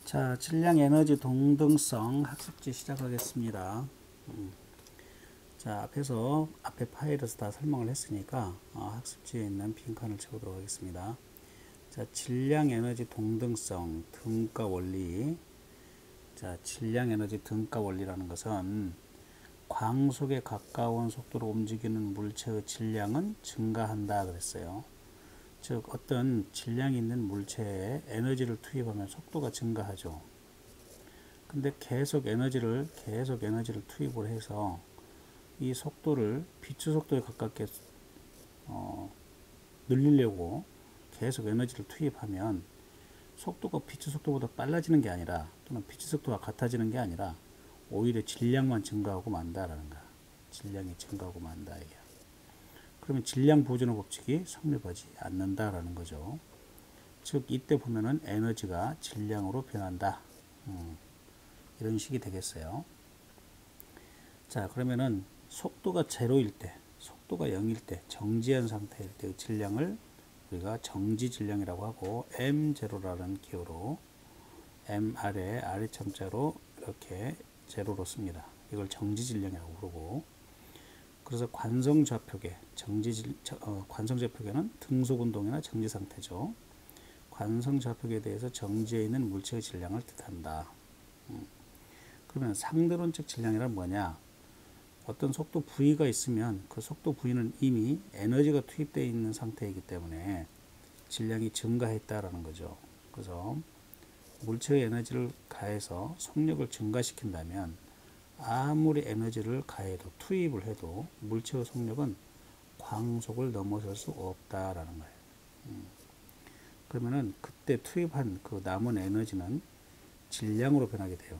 자, 질량, 에너지, 동등성 학습지 시작하겠습니다. 자, 앞에 파일에서 다 설명을 했으니까 학습지에 있는 빈칸을 채우도록 하겠습니다. 자, 질량, 에너지, 동등성, 등가 원리. 자, 질량, 에너지, 등가 원리라는 것은 광속에 가까운 속도로 움직이는 물체의 질량은 증가한다 그랬어요. 즉 어떤 질량이 있는 물체에 에너지를 투입하면 속도가 증가하죠. 근데 계속 에너지를 투입을 해서 이 속도를 빛의 속도에 가깝게 늘리려고 계속 에너지를 투입하면 속도가 빛의 속도보다 빨라지는 게 아니라, 또는 빛의 속도가 같아지는 게 아니라 오히려 질량만 증가하고 만다라는 거야. 질량이 증가하고 만다 이게. 그러면 질량 보존의 법칙이 성립하지 않는다라는 거죠. 즉 이때 보면은 에너지가 질량으로 변한다. 이런 식이 되겠어요. 자, 그러면은 속도가 제로일 때, 속도가 0일 때, 정지한 상태일 때의 질량을 우리가 정지 질량이라고 하고, M0라는 기호로 M 아래 첨자로 이렇게 제로로 씁니다. 이걸 정지 질량이라고 부르고, 그래서 관성 좌표계, 관성 좌표계는 등속 운동이나 정지 상태죠. 관성 좌표계에 대해서 정지해 있는 물체의 질량을 뜻한다. 그러면 상대론적 질량이란 뭐냐? 어떤 속도 V가 있으면 그 속도 V는 이미 에너지가 투입되어 있는 상태이기 때문에 질량이 증가했다라는 거죠. 그래서 물체의 에너지를 가해서 속력을 증가시킨다면 아무리 에너지를 가해도, 투입을 해도 물체의 속력은 광속을 넘어설 수 없다라는 거예요. 그러면은 그때 투입한 그 남은 에너지는 질량으로 변하게 돼요.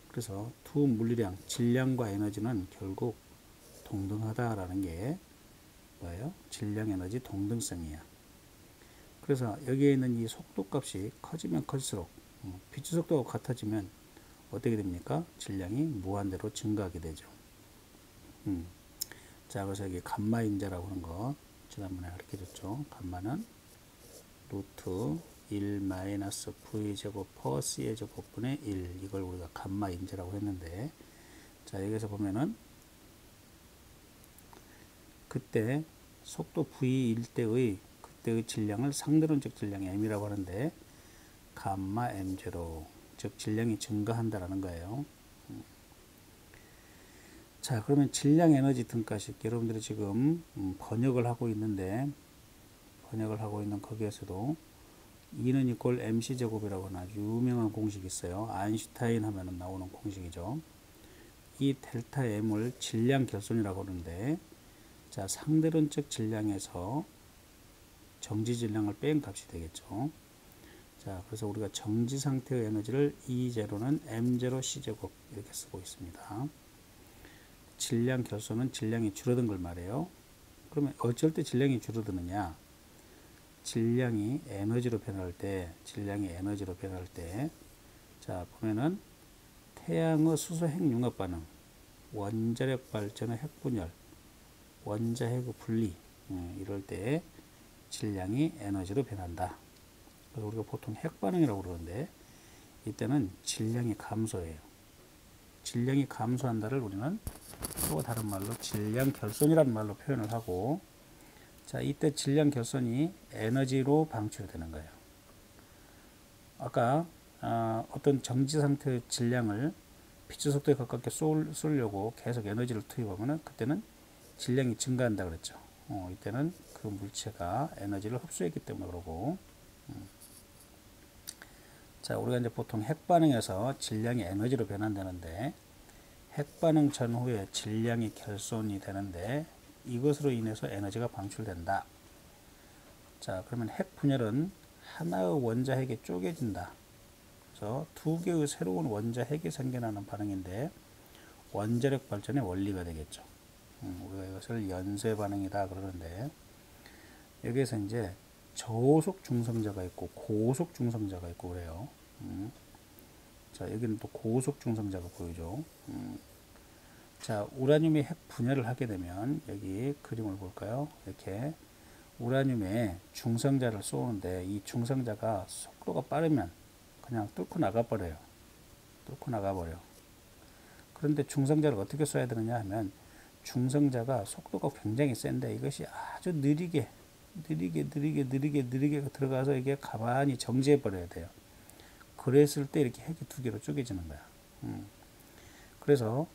그래서 두 물리량, 질량과 에너지는 결국 동등하다라는 게 뭐예요? 질량, 에너지 동등성이야. 그래서 여기에 있는 이 속도 값이 커지면 클수록, 빛의 속도가 같아지면 어떻게 됩니까? 질량이 무한대로 증가하게 되죠. 자, 그래서 여기 감마 인자라고 하는 거 지난번에 가르쳐 줬죠. 감마는 루트 1 마이너스 V제곱 퍼 C의 제곱분의 1, 이걸 우리가 감마 인자라고 했는데, 자, 여기서 보면은 그때 속도 V일 때의 그때의 질량을 상대론적 질량 M이라고 하는데, 감마 M0, 즉 질량이 증가한다라는 거예요. 자, 그러면 질량, 에너지 등가식, 여러분들이 지금 번역을 하고 있는데, 거기에서도 E는 이꼴 mc제곱이라고 하는 아주 유명한 공식이 있어요. 아인슈타인 하면은 나오는 공식이죠. 이 델타 M을 질량 결손이라고 하는데, 자, 상대론적 질량에서 정지 질량을 뺀 값이 되겠죠. 자, 그래서 우리가 정지 상태의 에너지를 E0는 M0 C제곱 이렇게 쓰고 있습니다. 질량 결손은 질량이 줄어든 걸 말해요. 그러면 어쩔 때 질량이 줄어드느냐? 질량이 에너지로 변할 때, 자, 보면은 태양의 수소 핵융합 반응, 원자력 발전의 핵분열, 원자핵의 분리, 이럴 때 질량이 에너지로 변한다. 그래서 우리가 보통 핵반응이라고 그러는데, 이때는 질량이 감소해요. 질량이 감소한다를 우리는 또 다른 말로 질량 결손이라는 말로 표현을 하고, 자, 이때 질량 결손이 에너지로 방출되는 거예요. 아까 어떤 정지 상태의 질량을 빛의 속도에 가깝게 쏘려고 계속 에너지를 투입하면 그때는 질량이 증가한다 그랬죠. 이때는 그 물체가 에너지를 흡수했기 때문에 그러고, 자, 우리가 이제 보통 핵반응에서 질량이 에너지로 변한다는데, 핵반응 전후에 질량이 결손이 되는데 이것으로 인해서 에너지가 방출된다. 자, 그러면 핵분열은 하나의 원자핵이 쪼개진다. 그래서 두 개의 새로운 원자핵이 생겨나는 반응인데 원자력 발전의 원리가 되겠죠. 우리가 이것을 연쇄 반응이다 그러는데, 여기에서 이제 저속 중성자가 있고 고속 중성자가 있고 그래요. 자, 여기는 또 고속 중성자가 보이죠. 자, 우라늄이 핵 분열을 하게 되면 여기 그림을 볼까요? 이렇게 우라늄에 중성자를 쏘는데 이 중성자가 속도가 빠르면 그냥 뚫고 나가버려요. 뚫고 나가버려. 그런데 중성자를 어떻게 써야 되느냐 하면 중성자가 속도가 굉장히 센데 이것이 아주 느리게 들어가서 이게 가만히 정지해 버려야 돼요. 그랬을 때 이렇게 핵이 두 개로 쪼개지는 거야. 그래서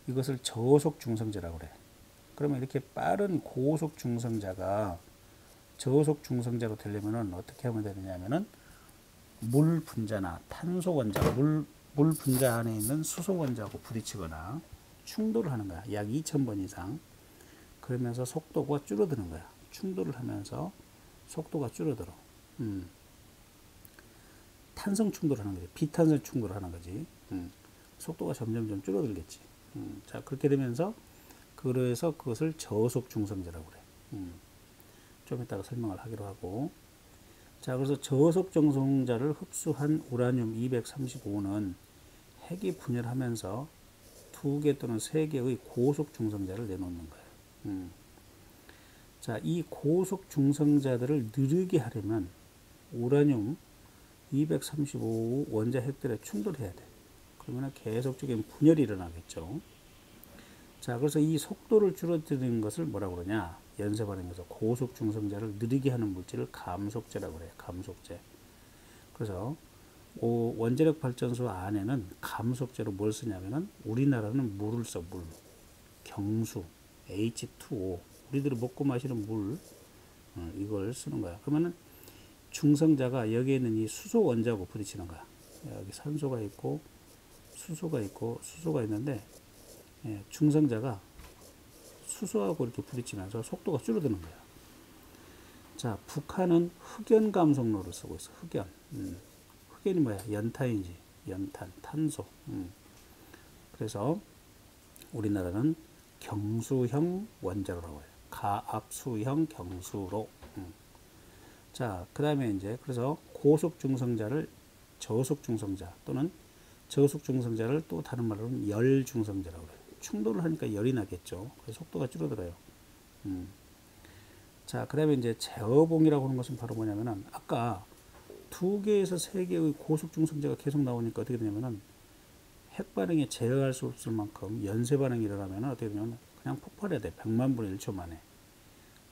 이것을 저속 중성자라고 그래. 그러면 이렇게 빠른 고속 중성자가 저속 중성자로 되려면은 어떻게 하면 되느냐면은 물 분자나 탄소 원자, 물 분자 안에 있는 수소 원자하고 부딪히거나 충돌을 하는 거야. 약 2000번 이상. 그러면서 속도가 줄어드는 거야. 충돌을 하면서 속도가 줄어들어. 탄성 충돌을 하는 거지. 비탄성 충돌을 하는 거지. 속도가 점점 줄어들겠지. 자, 그렇게 되면서 그래서 그것을 저속 중성자라고 그래. 좀 이따가 설명을 하기로 하고. 자, 그래서 저속 중성자를 흡수한 우라늄 235는 핵이 분열하면서 2개 또는 3개의 고속 중성자를 내놓는 거예요. 자, 이 고속 중성자들을 느리게 하려면 우라늄 235 원자 핵들에 충돌해야 돼. 그러면 계속적인 분열이 일어나겠죠. 자, 그래서 이 속도를 줄어드리는 것을 뭐라고 그러냐? 연쇄 반응에서 고속 중성자를 느리게 하는 물질을 감속제라고 그래요. 감속제. 그래서 원자력 발전소 안에는 감속제로 뭘 쓰냐면은 우리나라는 물을 써. 물. 경수, H2O. 우리들이 먹고 마시는 물, 이걸 쓰는 거야. 그러면은 중성자가 여기에 있는 이 수소 원자하고 부딪히는 거야. 여기 산소가 있고 수소가 있는데, 중성자가 수소하고 이렇게 부딪히면서 속도가 줄어드는 거야. 자, 북한은 흑연 감속로를 쓰고 있어. 흑연. 흑연이 뭐야? 연탄이지. 연탄, 탄소. 그래서 우리나라는 경수형 원자로라고 해요. 가압수형 경수로. 자, 그 다음에 이제 그래서 고속 중성자를 저속 중성자 또는 저속 중성자를 또 다른 말로는 열 중성자라고 해요. 충돌을 하니까 열이 나겠죠. 그래서 속도가 줄어들어요. 자, 그 다음에 이제 제어봉이라고 하는 것은 바로 뭐냐면은 아까 2개에서 3개의 고속 중성자가 계속 나오니까 어떻게 되냐면은 핵 반응에 제어할 수 없을 만큼 연쇄 반응이 일어나면 어떻게 되냐면 그냥 폭발해야 돼. 100만 분의 1초 만에.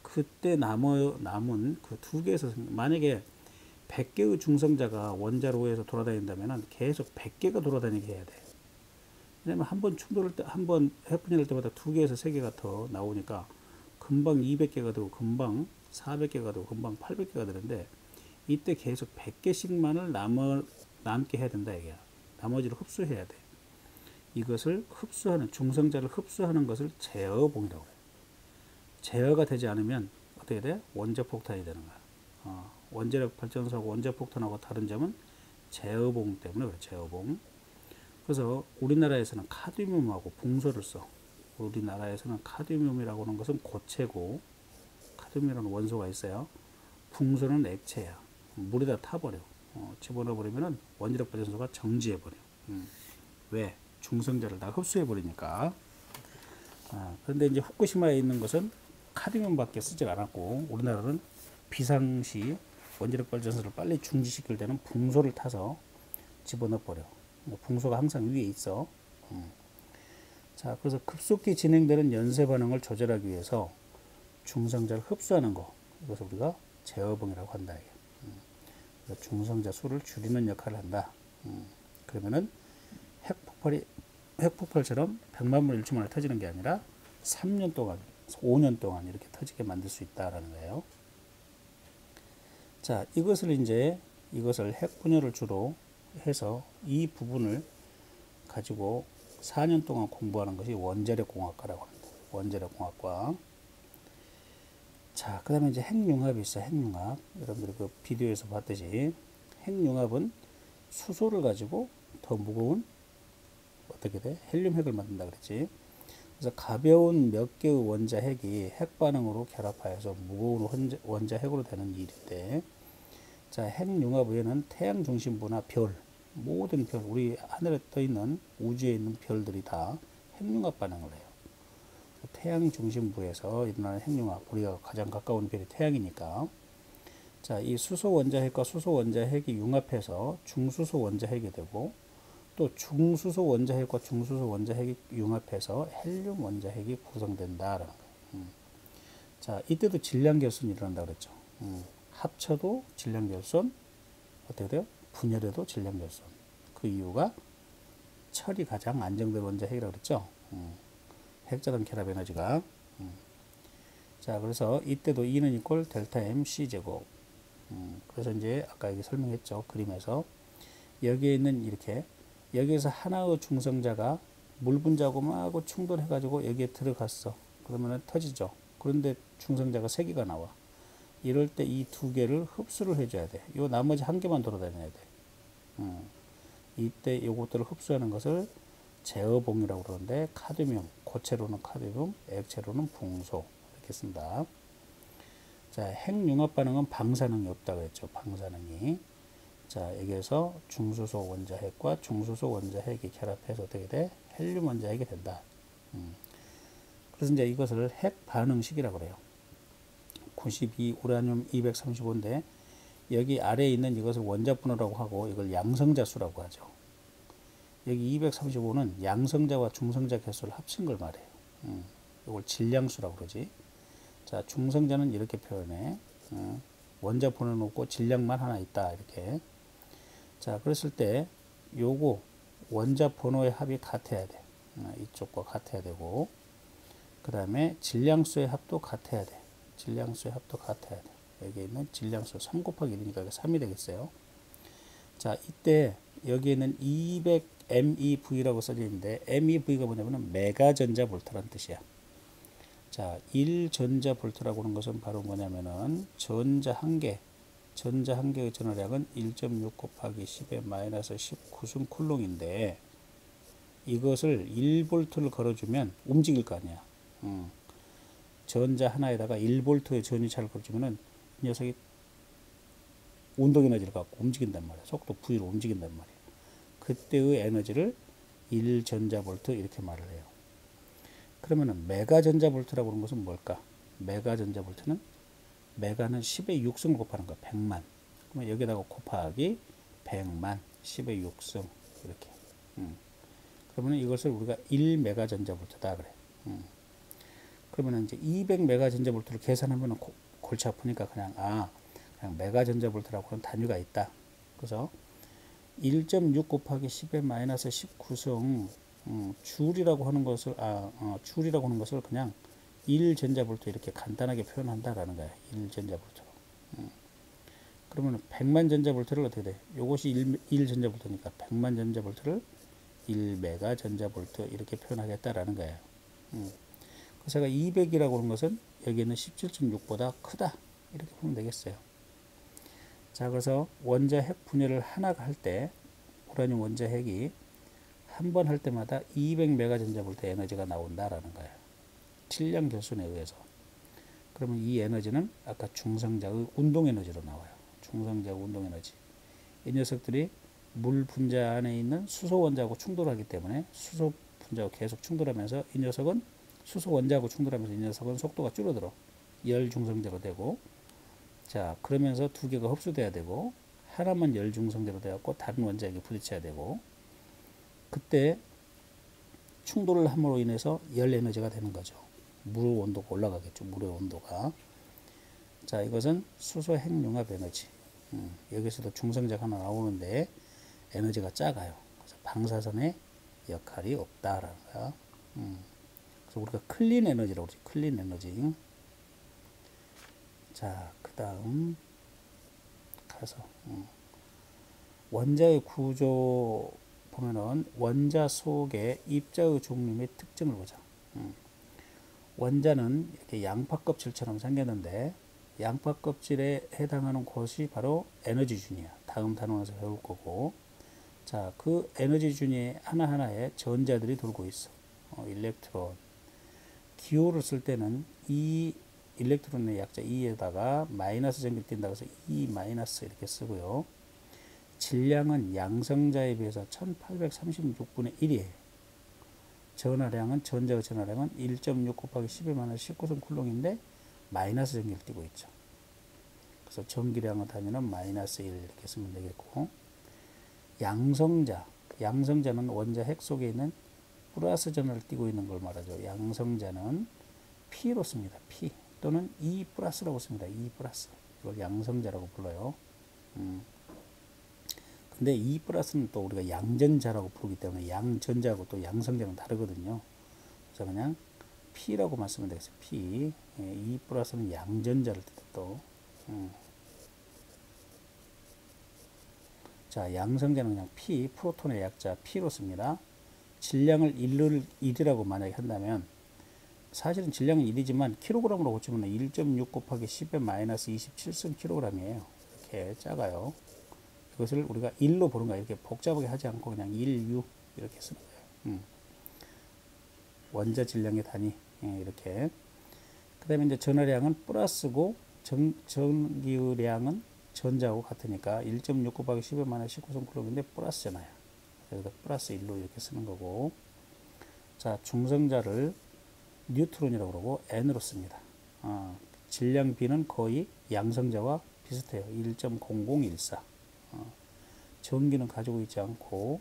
그때 남은 그 2개에서 만약에 100개의 중성자가 원자로에서 돌아다닌다면 계속 100개가 돌아다니게 해야 돼. 왜냐면 한번 충돌할 때, 한번 핵분열할 때마다 2개에서 3개가 더 나오니까 금방 200개가 되고 금방 400개가 되고 금방 800개가 되는데 이때 계속 100개씩만을 남게 해야 된다 이게야. 나머지를 흡수해야 돼. 이것을 흡수하는 중성자를 흡수하는 것을 제어봉이라고 해요. 제어가 되지 않으면 어떻게 돼? 원자폭탄이 되는 거야. 원자력 발전소하고 원자폭탄하고 다른 점은 제어봉 때문에 그래. 제어봉. 그래서 우리나라에서는 카드뮴하고 붕소를 써. 우리나라에서는 카드뮴이라고 하는 것은 고체고 카드뮴이라는 원소가 있어요. 붕소는 액체야. 물에다 타버려. 집어넣어 버리면은 원자력 발전소가 정지해 버려. 왜? 중성자를 다 흡수해 버리니까. 그런데 이제 후쿠시마에 있는 것은 카드뮴밖에 쓰지 않았고 우리나라는 비상시 원자력 발전소를 빨리 중지시킬 때는 붕소를 타서 집어넣어 버려. 붕소가 항상 위에 있어. 자, 그래서 급속히 진행되는 연쇄 반응을 조절하기 위해서 중성자를 흡수하는 거, 이것을 우리가 제어봉이라고 한다. 중성자 수를 줄이는 역할을 한다. 그러면은 핵폭발처럼 100만 분의 1초 만에 터지는 게 아니라 3년 동안, 5년 동안 이렇게 터지게 만들 수 있다라는 거예요. 자, 이것을 핵분열을 주로 해서 이 부분을 가지고 4년 동안 공부하는 것이 원자력공학과라고 합니다. 원자력공학과. 자, 그 다음에 이제 핵융합이 있어. 핵융합. 여러분들이 그 비디오에서 봤듯이 핵융합은 수소를 가지고 더 무거운 어떻게 돼? 헬륨 핵을 만든다 그랬지. 그래서 가벼운 몇 개의 원자 핵이 핵 반응으로 결합하여서 무거운 원자 핵으로 되는 일인데, 자, 핵융합 외에는 태양 중심부나 별, 모든 별, 우리 하늘에 떠 있는 우주에 있는 별들이 다 핵융합 반응을 해요. 태양 중심부에서 일어나는 핵융합, 우리가 가장 가까운 별이 태양이니까 자, 이 수소 원자핵과 수소 원자핵이 융합해서 중수소 원자핵이 되고 또 중수소 원자핵과 중수소 원자핵이 융합해서 헬륨 원자핵이 구성된다라는 거예요. 자, 이때도 질량 결손이 일어난다 그랬죠. 합쳐도 질량 결손, 어떻게 돼요? 분열해도 질량 결손. 그 이유가 철이 가장 안정된 원자핵이라고 그랬죠. 핵자단 결합 에너지가. 자, 그래서 이때도 E는 이퀄 델타 M C 제곱. 그래서 이제 아까 여기 설명했죠. 그림에서 여기에 있는 이렇게 여기에서 하나의 중성자가 물 분자하고 충돌해가지고 여기에 들어갔어. 그러면 터지죠. 그런데 중성자가 3개가 나와. 이럴 때 이 2개를 흡수를 해줘야 돼. 요 나머지 1개만 돌아다녀야 돼. 이때 요것들을 흡수하는 것을 제어봉이라고 그러는데 카드뮴, 고체로는 카드뮴, 액체로는 붕소 이렇게 쓴다. 자, 핵융합 반응은 방사능이 없다고 했죠. 방사능이. 자, 여기에서 중수소 원자핵과 중수소 원자핵이 결합해서 어떻게 돼? 헬륨 원자핵이 된다. 그래서 이제 이것을 핵 반응식이라고 그래요. 92 우라늄 235인데 여기 아래에 있는 이것을 원자번호라고 하고 이걸 양성자 수라고 하죠. 여기 235는 양성자와 중성자 개수를 합친 걸 말해요. 이걸 질량수라고 그러지. 자, 중성자는 이렇게 표현해. 원자 번호는 없고 질량만 하나 있다. 이렇게. 자, 그랬을 때 요거 원자 번호의 합이 같아야 돼. 이쪽과 같아야 되고 그 다음에 질량수의 합도 같아야 돼. 질량수의 합도 같아야 돼. 여기 있는 질량수 3 곱하기 1이니까 3이 되겠어요. 자, 이때 여기에는 200 MeV라고 써져 있는데 MeV가 뭐냐면 메가전자 볼트라는 뜻이야. 자, 1전자 볼트라고 하는 것은 바로 뭐냐면은 전자 한 개의 전하량은 1.6 곱하기 10의 마이너스 19승 쿨롱인데 이것을 1볼트를 걸어주면 움직일 거 아니야. 전자 하나에다가 1볼트의 전위차를 걸어주면은 이 녀석이 운동 에너지를 갖고 움직인단 말이야. 속도 V로 움직인단 말이야. 그때의 에너지를 1전자볼트 이렇게 말을 해요. 그러면은 메가전자볼트라고 하는 것은 뭘까? 메가전자볼트는 메가는 10의 6승을 곱하는 거야. 100만. 그러면 여기다가 곱하기 100만 10의 6승 이렇게. 그러면 이것을 우리가 1메가 전자볼트다 그래. 그러면 이제 200메가 전자볼트를 계산하면 골치 아프니까 그냥 메가 전자볼트라고 하는 단위가 있다. 그래서 1.6 곱하기 10의 마이너스 19승 줄이라고 하는 것을 줄이라고 하는 것을 그냥 1전자볼트 이렇게 간단하게 표현한다라는 거야. 1전자볼트로. 그러면 100만 전자볼트를 어떻게 돼? 요것이 1전자볼트니까 100만 전자볼트를 1메가 전자볼트 이렇게 표현하겠다라는 거예요. 그래서 제가 200이라고 하는 것은 여기는 17.6보다 크다 이렇게 보면 되겠어요. 자, 그래서 원자핵 분열을 하나가 할 때 우라늄 원자핵이 한 번 할 때마다 200메가 전자볼트 에너지가 나온다라는 거예요. 질량 결손에 의해서. 그러면 이 에너지는 아까 중성자의 운동 에너지로 나와요. 중성자의 운동 에너지. 이 녀석들이 물 분자 안에 있는 수소 원자하고 충돌하기 때문에 수소 분자하고 계속 충돌하면서 이 녀석은 수소 원자하고 충돌하면서 이 녀석은 속도가 줄어들어. 열 중성자로 되고 자, 그러면서 2개가 흡수돼야 되고 하나만 열 중성자로 되었고 다른 원자에게 부딪혀야 되고 그때 충돌을 함으로 인해서 열 에너지가 되는 거죠. 물 온도가 올라가겠죠. 물의 온도가. 자, 이것은 수소 핵융합 에너지. 여기서도 중성자가 하나 나오는데 에너지가 작아요. 그래서 방사선의 역할이 없다라는 거야. 그래서 우리가 클린 에너지라고 그러지. 클린 에너지. 자, 그 다음 가서 원자의 구조 보면은 원자 속의 입자의 종류 및 특징을 보자. 원자는 이렇게 양파 껍질처럼 생겼는데 양파 껍질에 해당하는 곳이 바로 에너지 준이야. 다음 단원에서 배울 거고. 자, 그 에너지 준이 하나하나에 전자들이 돌고 있어. 일렉트론. 기호를 쓸 때는 이 일렉트론의 약자 E에다가 마이너스 전기를 띈다고 해서 E 마이너스 이렇게 쓰고요. 질량은 양성자에 비해서 1836분의 1이에요. 전하량은 전자의 전하량은 1.6 곱하기 10의 마이너스 19승 쿨롱인데 마이너스 전기를 띄고 있죠. 그래서 전기량의 단위는 마이너스 1 이렇게 쓰면 되겠고, 양성자는 원자 핵 속에 있는 플러스 전을 띠고 있는 걸 말하죠. 양성자는 P로 씁니다. P 또는 E 플러스라고 씁니다. E 플러스. 이걸 양성자라고 불러요. 근데 E 플러스는 또 우리가 양전자라고 부르기 때문에 양전자하고 또 양성자는 다르거든요. 그래서 그냥 P라고만 쓰면 되겠어요. P. E 플러스는 양전자를 뜻해 또. 자, 양성자는 그냥 P, 프로톤의 약자 P로 씁니다. 질량을 1이라고 만약에 한다면, 사실은 질량은 1이지만 킬로그램으로 고치면 1.6 곱하기 10의 마이너스 27승 킬로그램이에요. 이렇게 작아요. 이것을 우리가 1로 보는 거야. 이렇게 복잡하게 하지 않고 그냥 1, 6 이렇게 쓰는 거예요. 원자 질량의 단위 이렇게. 그 다음에 이제 전하량은 플러스고 전기량은 전자하고 같으니까 1.6 곱하기 10의 마이너스 19승 킬로그램인데 플러스잖아요. 그래서 플러스 1로 이렇게 쓰는 거고, 자, 중성자를 뉴트론이라고 그러고 N으로 씁니다. 질량 B는 거의 양성자와 비슷해요. 1.0014. 전기는 가지고 있지 않고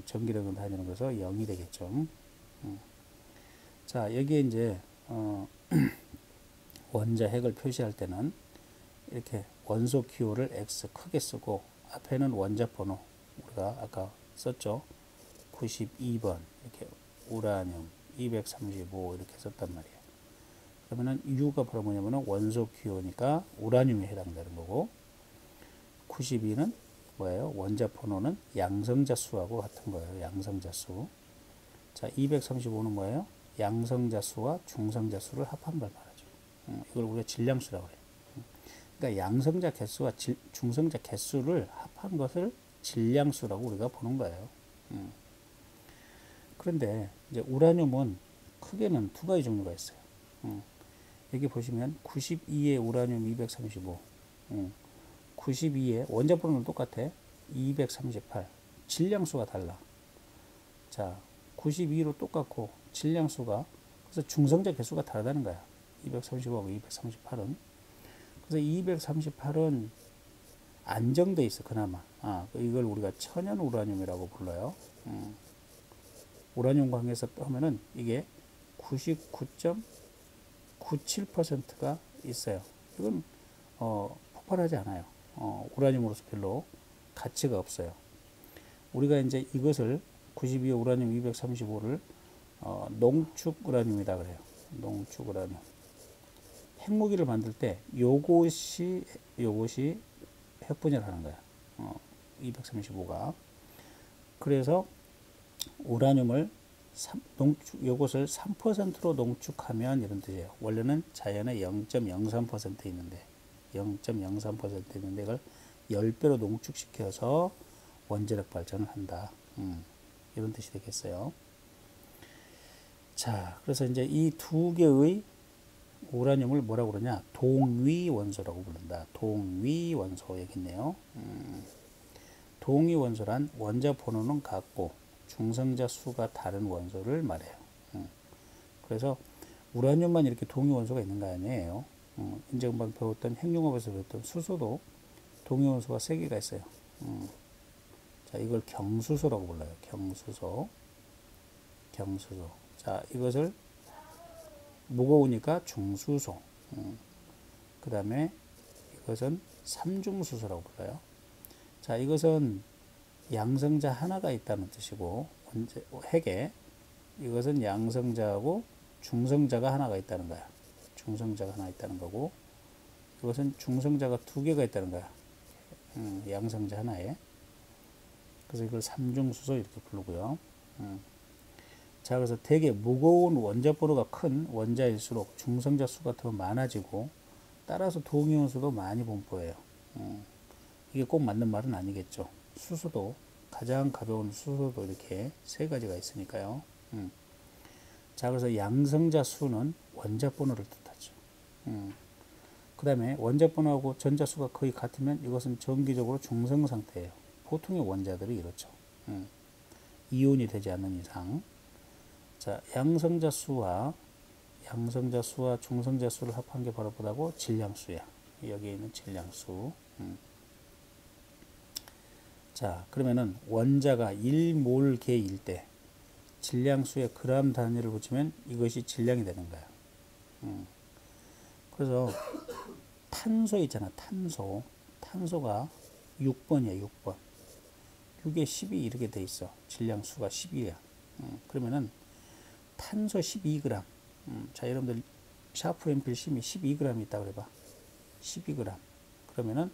전기력은 다니는 것에서 0이 되겠죠. 자, 여기에 이제 원자 핵을 표시할 때는 이렇게 원소 기호를 X 크게 쓰고, 앞에는 원자 번호 우리가 아까 썼죠. 92번 이렇게 우라늄 235 이렇게 썼단 말이에요. 그러면은 U가 바로 뭐냐면은 원소 기호니까 우라늄에 해당되는 거고, 92는 뭐예요? 원자 번호는 양성자 수하고 같은 거예요. 양성자 수. 자, 235는 뭐예요? 양성자 수와 중성자 수를 합한 걸 말하죠. 이걸 우리가 질량수라고 해요. 그러니까 양성자 개수와 중성자 개수를 합한 것을 질량수라고 우리가 보는 거예요. 그런데 이제 우라늄은 크게는 두 가지 종류가 있어요. 여기 보시면 92에 우라늄 235, 92에 원자 번호는 똑같아. 238. 질량수가 달라. 자, 92로 똑같고 질량수가, 그래서 중성자 개수가 다르다는 거야. 235하고 238은. 그래서 238은 안정돼 있어, 그나마. 이걸 우리가 천연 우라늄이라고 불러요. 우라늄 광에서 하면은 이게 99.97%가 있어요. 이건 폭발하지 않아요. 우라늄으로서 별로 가치가 없어요. 우리가 이제 이것을 92 우라늄 235를 농축 우라늄이다 그래요. 농축 우라늄. 핵무기를 만들 때 요것이 핵분열 하는 거야. 235가. 그래서 우라늄을 요것을 3%로 농축하면 이런 뜻이에요. 원래는 자연에 0.03% 있는데 0.03% 있는데 이걸 10배로 농축시켜서 원자력 발전을 한다. 이런 뜻이 되겠어요. 자, 그래서 이제 이 두 개의 우라늄을 뭐라고 그러냐? 동위 원소라고 부른다. 동위 원소 여기 있네요. 동위 원소란 원자 번호는 같고 중성자 수가 다른 원소를 말해요. 그래서 우라늄만 이렇게 동위 원소가 있는 거 아니에요. 이제 금방 배웠던 핵융합에서 배웠던 수소도 동위 원소가 3개가 있어요. 자, 이걸 경수소라고 불러요. 경수소. 자, 이것을 무거우니까 중수소. 그 다음에 이것은 삼중수소라고 불러요. 자, 이것은 양성자 하나가 있다는 뜻이고, 핵에 이것은 양성자하고 중성자가 하나가 있다는 거야. 중성자가 하나 있다는 거고, 이것은 중성자가 2개가 있다는 거야. 양성자 하나에. 그래서 이걸 삼중수소 이렇게 부르고요. 자, 그래서 되게 무거운 원자 번호가 큰 원자일수록 중성자 수가 더 많아지고, 따라서 동위원 수도 많이 분포해요. 이게 꼭 맞는 말은 아니겠죠. 수소도, 가장 가벼운 수소도 이렇게 3가지가 있으니까요. 자, 그래서 양성자 수는 원자 번호를 뜻하죠. 그 다음에 원자 번호하고 전자 수가 거의 같으면 이것은 정기적으로 중성 상태예요. 보통의 원자들이 이렇죠. 이온이 되지 않는 이상. 자, 양성자 수와 중성자 수를 합한 게 바로 뭐라고? 질량수야. 여기에 있는 질량수. 자, 그러면은 원자가 1몰개일 때 질량수의 그람 단위를 붙이면 이것이 질량이 되는 거야. 그래서 탄소 있잖아. 탄소가 6번이야. 6번. 6에 12 이렇게 돼 있어. 질량수가 12야. 그러면은 탄소 12g. 자, 여러분들 샤프 연필 심이 12g이 있다 그래봐. 12g. 그러면은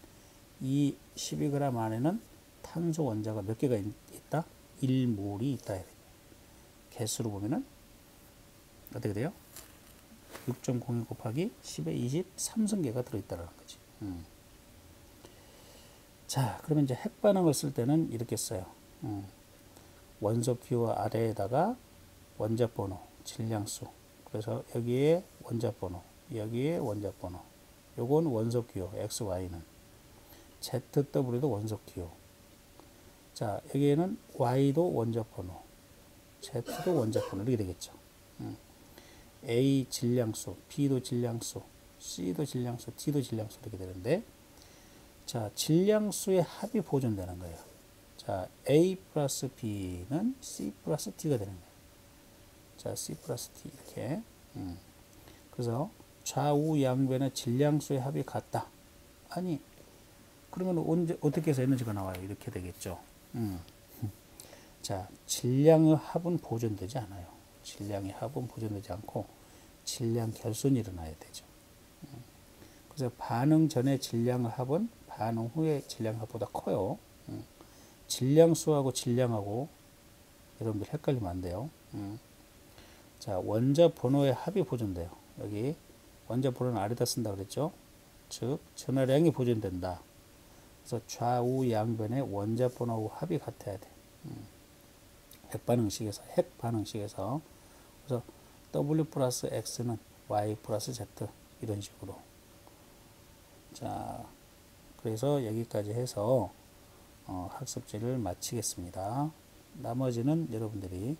이 12g 안에는 탄소 원자가 몇 개가 있다? 1몰이 있다. 개수로 보면은 어떻게 돼요? 6.02 곱하기 10의 23승계가 들어있다는 거지. 자, 그러면 이제 핵반응을 쓸 때는 이렇게 써요. 원소 기호 아래에다가 원자 번호, 질량수. 그래서 여기에 원자 번호, 여기에 원자 번호. 요건 원소 기호, XY는. ZW도 원소 기호. 자, 여기에는 Y도 원자 번호, Z도 원자 번호. 이렇게 되겠죠. A 질량수, B도 질량수, C도 질량수, D도 질량수 이렇게 되는데, 자, 질량수의 합이 보존되는 거예요. 자, A 플러스 B는 C 플러스 D가 되는 거예요. 자, C 플러스 D 이렇게. 그래서 좌우 양변의 질량수의 합이 같다. 아니, 그러면 언제 어떻게 해서 에너지가 나와요? 이렇게 되겠죠. 자, 질량의 합은 보존되지 않아요. 질량의 합은 보존되지 않고 질량 결손이 일어나야 되죠. 그래서 반응 전의 질량의 합은 반응 후의 질량 합보다 커요. 질량수하고 질량하고 여러분들 헷갈리면 안 돼요. 자, 원자 번호의 합이 보존돼요. 여기 원자 번호는 아래다 쓴다 그랬죠. 즉 전하량이 보존된다. 그래서 좌우 양변의 원자 번호하고 합이 같아야 돼. 핵반응식에서 그래서 W 플러스 X는 Y 플러스 Z 이런 식으로. 자, 그래서 여기까지 해서 학습지를 마치겠습니다. 나머지는 여러분들이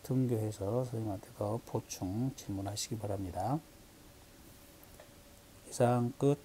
등교해서 선생님한테 더 보충 질문하시기 바랍니다. 이상 끝.